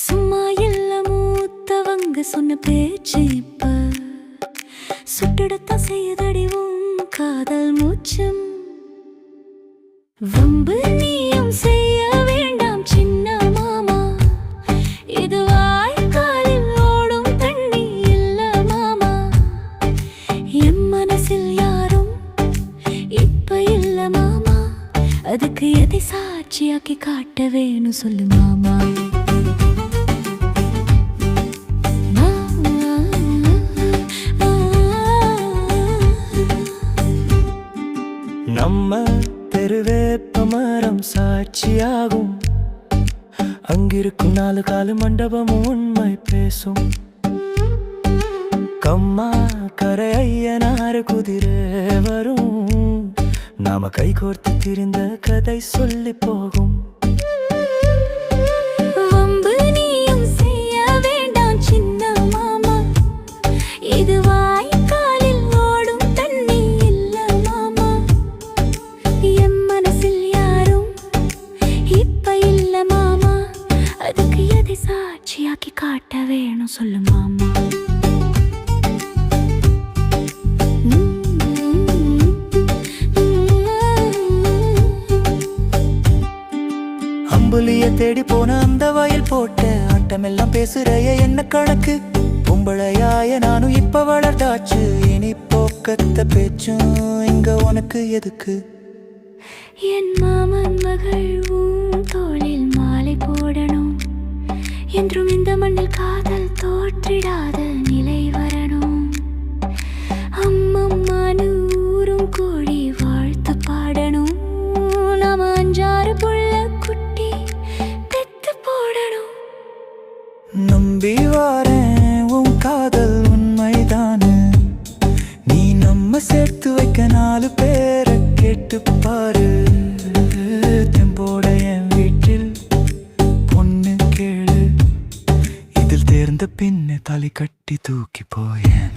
சும்மா இல்ல மூத்தவங்க சொன்ன பேச்சு இப்ப சுட்டெடுத்த செய்தடிவும் காதல் மூச்சும். வம்பு நீயும் செய்ய வேண்டாம் சின்ன மாமா, இது வாய்க்காலில் ஓடும் தண்ணி இல்ல மாமா. என் மனசில் யாரும் இப்ப இல்ல மாமா, அதுக்கு எதை சாட்சியாக்கி காட்ட வேணும் சொல்லு மாமா. நம்ம தெருவேப்ப மரம் சாட்சியாகும், அங்கிருக்கும் 4 காலு மண்டபமும் உண்மை பேசும். கம்மா கரை ஐயனாறு குதிரை வரும், நாம கை கோர்த்து திரிந்த கதை சொல்லி போகும். வம்பு நீயும் செய்ய வேண்டாம் சின்ன மாமா, இது வாய்க்காலில் ஓடும் தண்ணி இல்ல மாமா. என் மனசில் யாரும் இப்ப இல்ல மாமா, அதுக்கு எதை சாட்சியாக்கி காட்ட வேணும் சொல்லு மாமா. அம்புலிய தேடி போன அந்த வயல் போட்ட ஆட்டமெல்லாம் பேசுறைய என்ன கணக்கு. பொம்பளையாய நானும் இப்ப வளர்ந்தாச்சு, இனி போக்கத்த பேச்சும் இங்க உனக்கு எதுக்கு. என் மாமன் மகள் உன் தோளில் மாலை போடணும், என்றும் இந்த மண்ணில் காதல் தோற்றிடாத நிலை வரணும். அம்மம்மானு ஊரும் கோழி வாழ்த்து பாடணும், நாம 5-6 புள்ள குட்டி பெத்து போடணும். நம்பி வாரேன் உன் காதல் உண்மைதானு, நீ நம்ம சேர்த்து வைக்க 4 பேரை கேட்டு பாரு. தெம்போட என் வீட்டில் பொண்ணு கேளு, இதில் தேர்ந்த பின்ன தாலி கட்டி தூக்கி போயேன்.